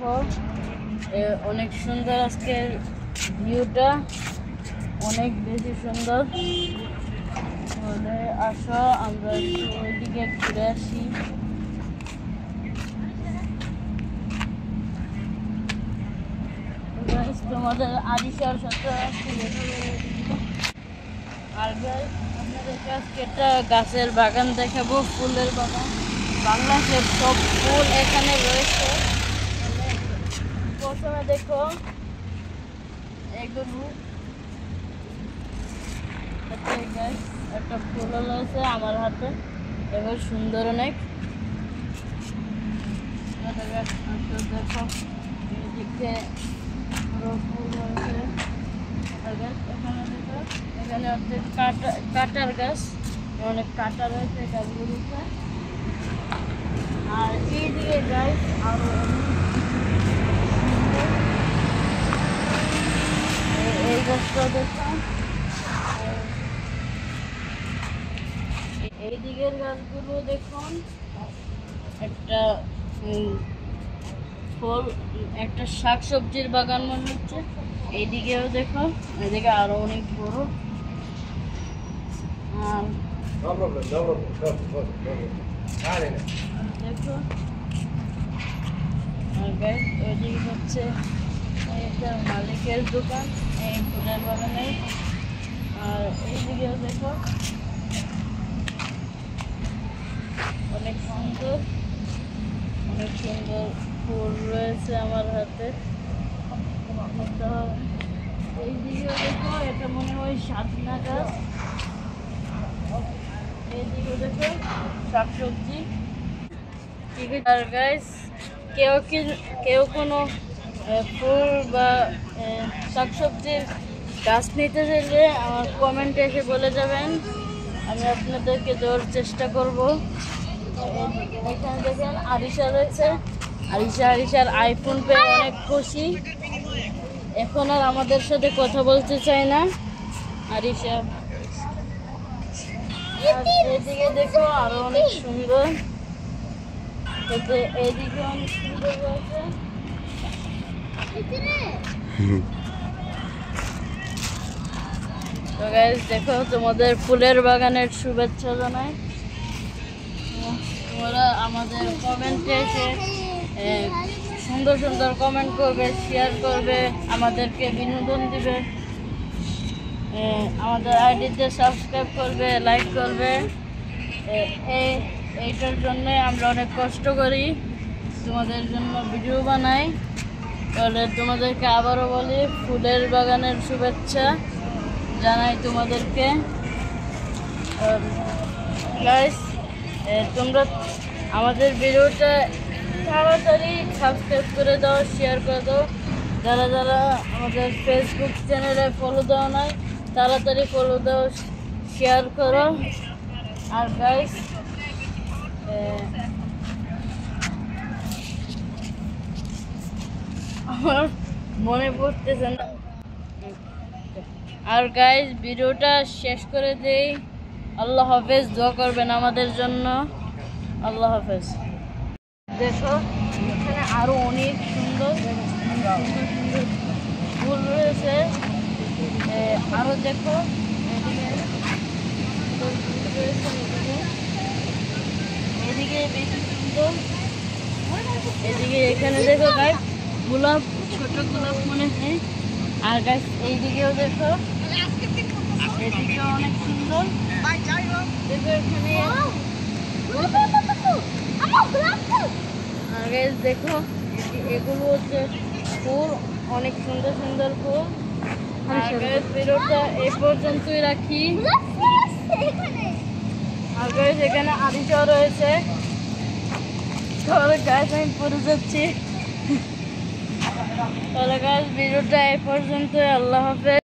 দেখো অনেক সুন্দর আজকের ভিউটা, অনেক বেশি সুন্দর। আসো আমরা একটু ওইদিকে ঘুরে আসি। তোমাদের আরিশার সাথে আর আপনাদেরকে আজকে একটা গাছের বাগান দেখাবো, ফুলের বাগান। বাংলাদেশের সব ফুল এখানে রয়েছে। প্রথমে দেখো এগুলো একটা ফুল রয়েছে আমার হাতে, এবার সুন্দর অনেক। দেখো এদিকে ফুল রয়েছে। এখানে দেখো, এখানে হচ্ছে কাটার গাছ, অনেক কাটা রয়েছে গাছগুলোতে। আর এইদিকে গাছ আরো এই গাছটা দেখলাম। এই দিকের গাছগুলো দেখুন, একটা ফল, একটা শাক সবজির বাগান মনে হচ্ছে। এইদিকেও দেখো, এদিকে আরো অনেক বড়। আর দেখো ওইদিকে হচ্ছে এটা মালিকের দোকান এই ফুলের বাগানে। আর এইদিকেও দেখো অনেক সুন্দর ফুল রয়েছে আমার হাতে। এইদিকেও দেখো, এটা মনে হয় সাজনা গাছ। এইদিকেও দেখো শাকসবজি। ঠিক আছে। আর গাইস কেউ কোনো ফুল বা শাকসবজির গাছ নিতে চাইলে আমার কমেন্টে এসে বলে যাবেন, আমি আপনাদেরকে দেওয়ার চেষ্টা করব। এখানে দেখেন আরিশা রয়েছে। আরিশার আইফোন পেয়ে অনেক খুশি, এখন আর আমাদের সাথে কথা বলতে চায় না আরিশা। এদিকে দেখো আরো অনেক সুন্দর, এদিকে অনেক সুন্দর রয়েছে। তো গাইস দেখো, তোমাদের ফুলের বাগানের শুভেচ্ছা জানাই। তোমরা আমাদের কমেন্টে এসে সুন্দর সুন্দর কমেন্ট করবে, শেয়ার করবে, আমাদেরকে বিনোদন দিবে, আমাদের আইডিতে সাবস্ক্রাইব করবে, লাইক করবে। এইটার জন্য আমরা অনেক কষ্ট করি, তোমাদের জন্য ভিডিও বানাই। তাহলে তোমাদেরকে আবারও বলি, ফুলের বাগানের শুভেচ্ছা জানাই তোমাদেরকে। গাইস তোমরা আমাদের ভিডিওটা তাড়াতাড়ি সাবস্ক্রাইব করে দাও, শেয়ার করে দাও। যারা যারা আমাদের ফেসবুক চ্যানেলে ফলো দাও নাই, তাড়াতাড়ি ফলো দাও, শেয়ার করো। আর গাইস আমার মনে পড়তেছে না। আর গাইস ভিডিওটা শেষ করে দেই। আল্লাহ হাফেজ, দোয়া করবেন আমাদের জন্য। আল্লাহ হাফেজ। দেখো এখানে আরো অনেক সুন্দর সুন্দর ফুল রয়েছে। আরো দেখো এদিকে বেশি সুন্দর। এদিকে এখানে দেখো গাছ গোলাপ, ছোট গোলাপ মনে হয়। আর গাছ এইদিকেও দেখো, এদিকেও অনেক সুন্দর। দেখো এখানে আর গাছ দেখো, এগুলো হচ্ছে ফুল, অনেক সুন্দর সুন্দর ফুল। আর গাছ ভিডিওটা এই পর্যন্তই রাখি। আর গাছ এখানে আরিশা রয়েছে। তাহলে গাছ আমি পড়ে যাচ্ছি। তাহলে গাছ ভিডিওটা এই পর্যন্তই। আল্লাহ হাফেজ।